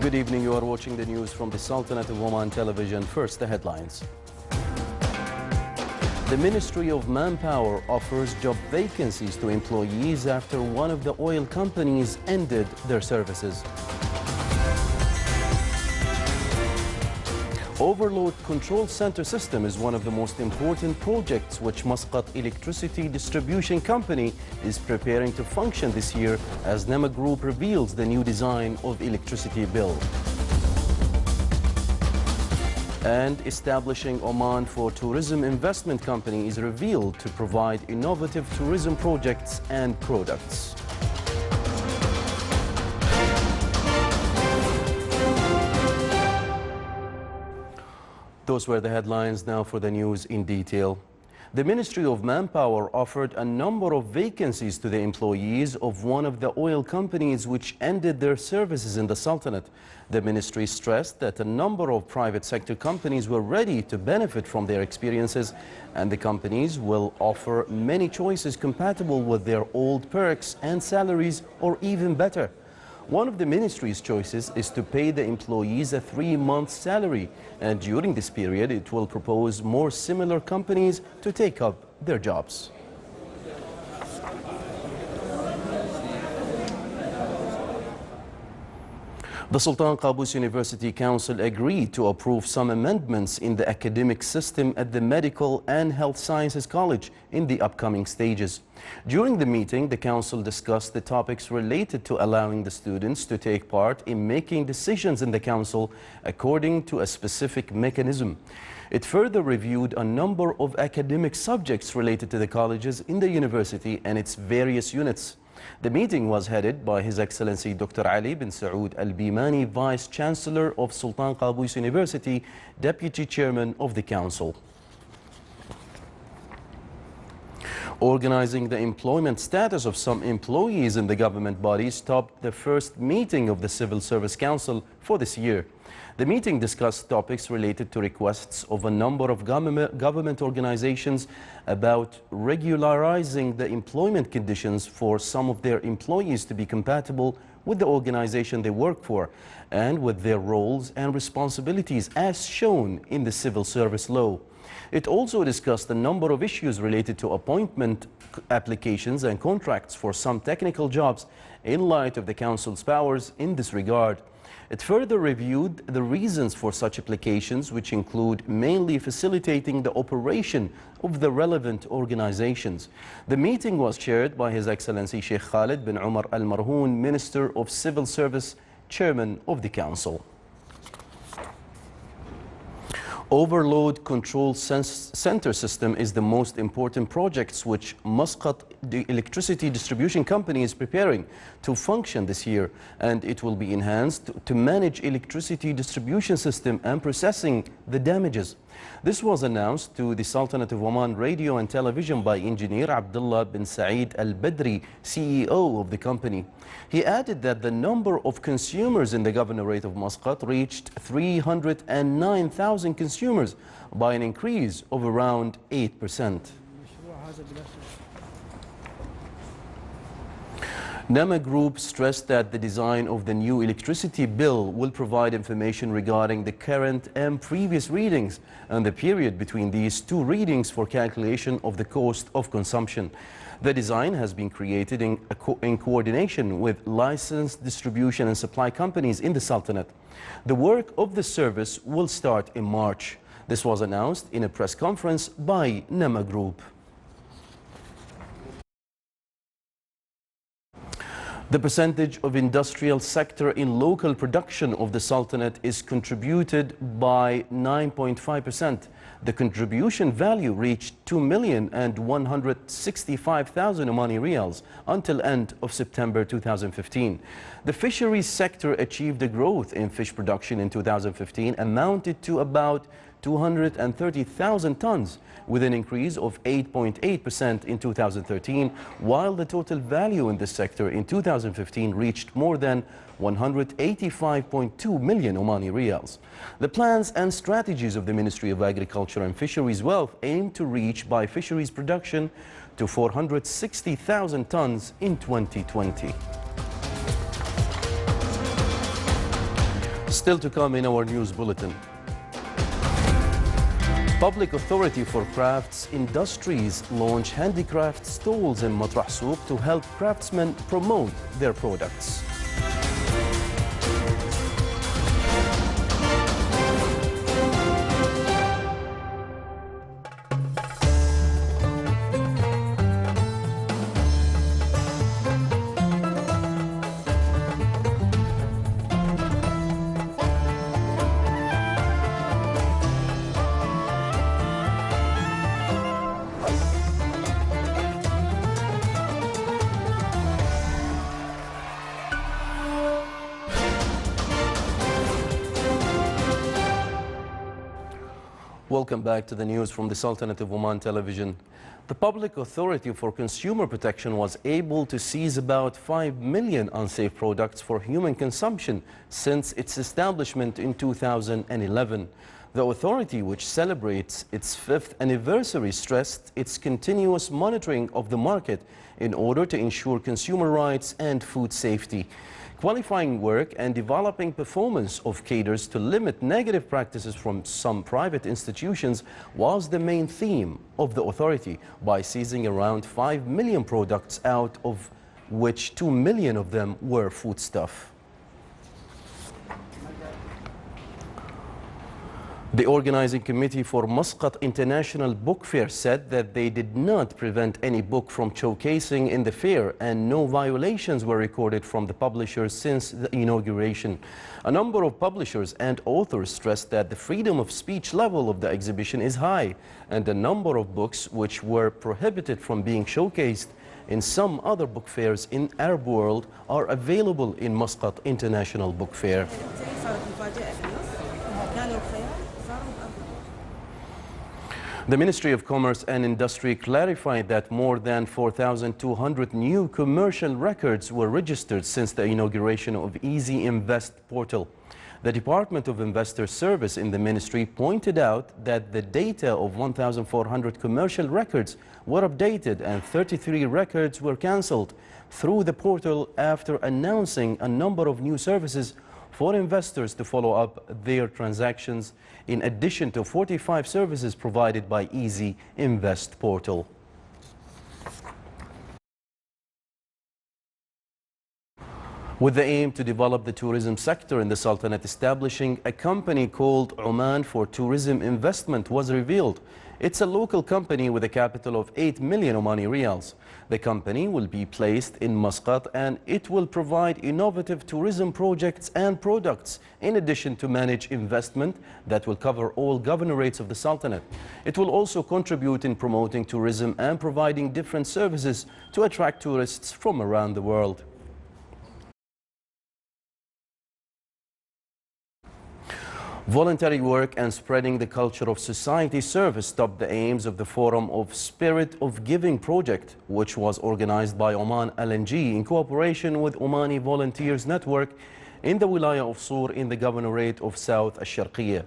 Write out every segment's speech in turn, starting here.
Good evening. You are watching the news from the Sultanate of Oman television. First, the headlines. The Ministry of Manpower offers job vacancies to employees after one of the oil companies ended their services. Overload Control Center system is one of the most important projects which Muscat Electricity Distribution Company is preparing to function this year as NEMA Group reveals the new design of electricity bill. And establishing Oman for Tourism Investment Company is revealed to provide innovative tourism projects and products. Those were the headlines. Now for the news in detail. The Ministry of Manpower offered a number of vacancies to the employees of one of the oil companies which ended their services in the Sultanate. The ministry stressed that a number of private sector companies were ready to benefit from their experiences, and the companies will offer many choices compatible with their old perks and salaries, or even better. One of the ministry's choices is to pay the employees a 3-month salary, and during this period it will propose more similar companies to take up their jobs. The Sultan Qaboos University Council agreed to approve some amendments in the academic system at the Medical and Health Sciences College in the upcoming stages. During the meeting, the Council discussed the topics related to allowing the students to take part in making decisions in the Council according to a specific mechanism. It further reviewed a number of academic subjects related to the colleges in the university and its various units. The meeting was headed by His Excellency Dr. Ali bin Saud Al-Bimani, Vice Chancellor of Sultan Qaboos University, Deputy Chairman of the Council. Organizing the employment status of some employees in the government bodies topped the first meeting of the Civil Service Council for this year. The meeting discussed topics related to requests of a number of government organizations about regularizing the employment conditions for some of their employees to be compatible with the organization they work for and with their roles and responsibilities as shown in the civil service law. It also discussed a number of issues related to appointment applications and contracts for some technical jobs in light of the Council's powers in this regard. It further reviewed the reasons for such applications, which include mainly facilitating the operation of the relevant organizations. The meeting was chaired by His Excellency Sheikh Khalid bin Umar Al Marhoon, Minister of Civil Service, Chairman of the Council. Overload Control Center system is the most important project which Muscat Electricity Distribution Company is preparing to function this year, and it will be enhanced to manage electricity distribution system and processing the damages. This was announced to the Sultanate of Oman Radio and Television by Engineer Abdullah bin Saeed Al-Badri, CEO of the company. He added that the number of consumers in the governorate of Muscat reached 309,000 consumers by an increase of around 8%. NEMA Group stressed that the design of the new electricity bill will provide information regarding the current and previous readings and the period between these two readings for calculation of the cost of consumption. The design has been created in coordination with licensed distribution and supply companies in the Sultanate. The work of the service will start in March. This was announced in a press conference by NEMA Group. The percentage of industrial sector in local production of the Sultanate is contributed by 9.5%. The contribution value reached 2,165,000 Omani Riyals until end of September 2015. The fisheries sector achieved a growth in fish production in 2015, amounted to about 230,000 tons, with an increase of 8.8% in 2013, while the total value in this sector in 2015 reached more than 185.2 million Omani Riyals. The plans and strategies of the Ministry of Agriculture and Fisheries Wealth aim to reach by fisheries production to 460,000 tons in 2020. Still to come in our news bulletin. Public Authority for Crafts Industries launch handicraft stalls in Matrah Souq to help craftsmen promote their products. Welcome back to the news from the Sultanate of Oman television. The Public Authority for Consumer Protection was able to seize about 5 million unsafe products for human consumption since its establishment in 2011. The authority, which celebrates its 5th anniversary, stressed its continuous monitoring of the market in order to ensure consumer rights and food safety. Qualifying work and developing performance of cadres to limit negative practices from some private institutions was the main theme of the authority, by seizing around 5 million products, out of which 2 million of them were foodstuff. The organizing committee for Muscat International Book Fair said that they did not prevent any book from showcasing in the fair, and no violations were recorded from the publishers since the inauguration. A number of publishers and authors stressed that the freedom of speech level of the exhibition is high, and the number of books which were prohibited from being showcased in some other book fairs in Arab world are available in Muscat International Book Fair. The Ministry of Commerce and Industry clarified that more than 4,200 new commercial records were registered since the inauguration of Easy Invest portal. The Department of Investor Service in the ministry pointed out that the data of 1,400 commercial records were updated and 33 records were cancelled through the portal after announcing a number of new services for investors to follow up their transactions, in addition to 45 services provided by Easy Invest portal. With the aim to develop the tourism sector in the Sultanate, establishing a company called Oman for Tourism Investment was revealed. It's a local company with a capital of 8 million Omani riyals. The company will be placed in Muscat, and it will provide innovative tourism projects and products, in addition to manage investment that will cover all governorates of the Sultanate. It will also contribute in promoting tourism and providing different services to attract tourists from around the world. Voluntary work and spreading the culture of society service topped the aims of the Forum of Spirit of Giving project, which was organized by Oman LNG in cooperation with Omani Volunteers Network in the Wilaya of Sur in the Governorate of South Al-Sharqiyya.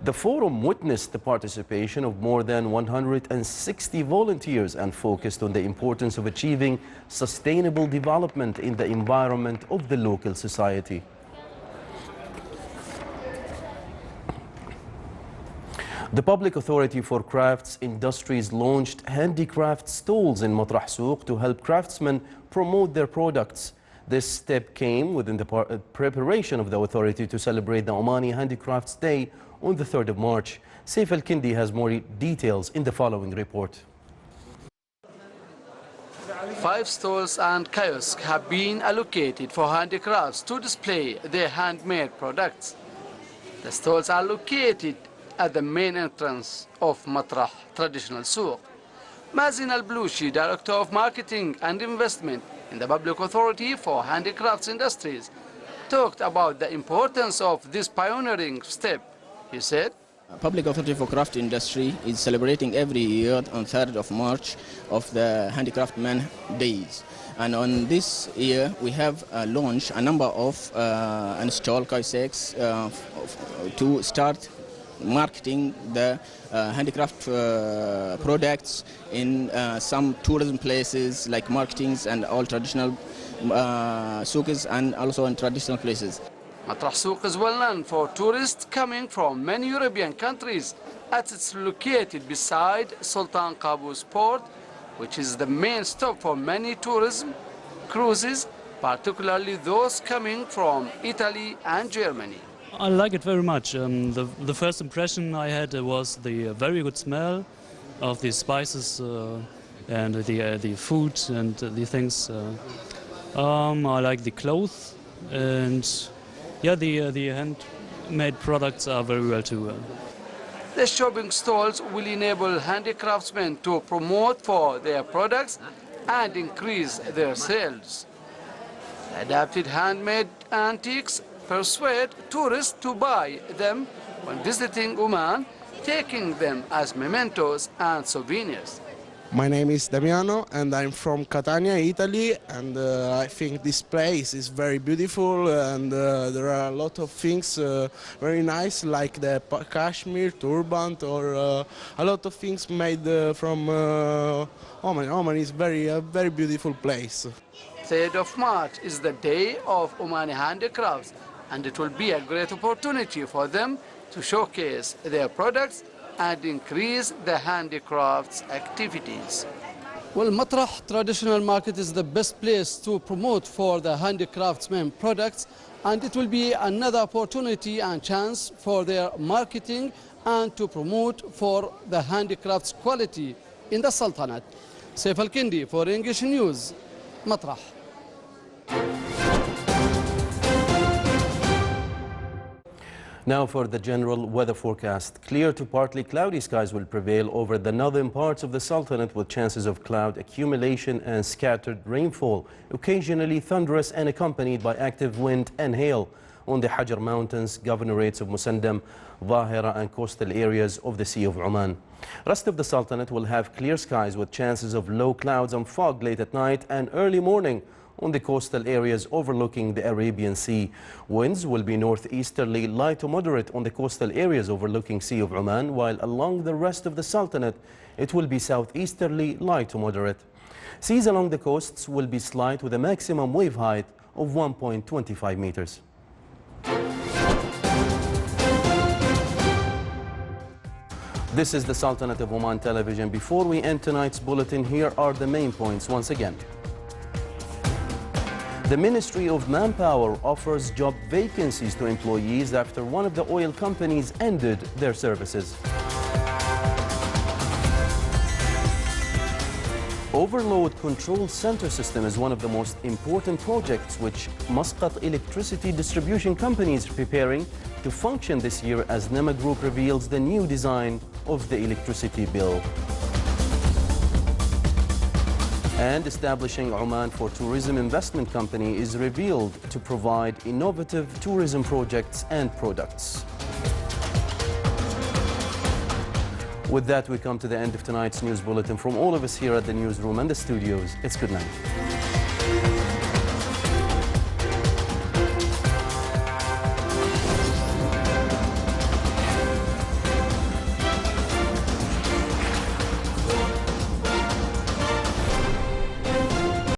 The forum witnessed the participation of more than 160 volunteers and focused on the importance of achieving sustainable development in the environment of the local society. The Public Authority for Crafts Industries launched handicraft stalls in Matrah Souq to help craftsmen promote their products. This step came within the preparation of the authority to celebrate the Omani Handicrafts Day on the 3rd of March. Saif Al-Kindi has more details in the following report. 5 stalls and kiosks have been allocated for handicrafts to display their handmade products. The stalls are located at the main entrance of Matrah Traditional Souq. Mazin Al-Blushi, Director of Marketing and Investment in the Public Authority for Handicrafts Industries, talked about the importance of this pioneering step. He said, Public Authority for Craft Industry is celebrating every year on 3rd of March of the Handicraftman Days. And on this year, we have launched a number of install kiosks to start marketing the handicraft products in some tourism places like marketings and all traditional souks and also in traditional places. Matrah Souk is well known for tourists coming from many European countries, as it's located beside Sultan Qaboos port, which is the main stop for many tourism cruises, particularly those coming from Italy and Germany. I like it very much. The first impression I had was the very good smell of the spices and the food and the things. I like the clothes, and yeah, the handmade products are very well too. The shopping stalls will enable handicraftsmen to promote for their products and increase their sales. Adapted handmade antiques persuade tourists to buy them when visiting Oman, taking them as mementos and souvenirs. My name is Damiano and I'm from Catania, Italy, and I think this place is very beautiful, and there are a lot of things very nice, like the cashmere, turban, or a lot of things made from Oman. Oman is a very beautiful place. 3rd of March is the day of Omani handicrafts, and it will be a great opportunity for them to showcase their products and increase the handicrafts activities. Well, Matrah traditional market is the best place to promote for the handicraftsmen products, and it will be another opportunity and chance for their marketing and to promote for the handicrafts quality in the Sultanate. Saif Al-Kindi for English News, Matrah. Now for the general weather forecast. Clear to partly cloudy skies will prevail over the northern parts of the Sultanate, with chances of cloud accumulation and scattered rainfall, occasionally thunderous and accompanied by active wind and hail on the Hajar Mountains, governorates of Musandam, Zahira and coastal areas of the Sea of Oman. Rest of the Sultanate will have clear skies with chances of low clouds and fog late at night and early morning on the coastal areas overlooking the Arabian Sea. Winds will be northeasterly light to moderate on the coastal areas overlooking Sea of Oman, while along the rest of the Sultanate it will be southeasterly light to moderate. Seas along the coasts will be slight with a maximum wave height of 1.25 meters. This is the Sultanate of Oman television. Before we end tonight's bulletin, here are the main points once again. The Ministry of Manpower offers job vacancies to employees after one of the oil companies ended their services. Overload Control Center system is one of the most important projects which Muscat Electricity Distribution Company is preparing to function this year, as NEMA Group reveals the new design of the electricity bill. And establishing Oman for Tourism Investment Company is revealed to provide innovative tourism projects and products. With that, we come to the end of tonight's news bulletin. From all of us here at the newsroom and the studios, it's good night.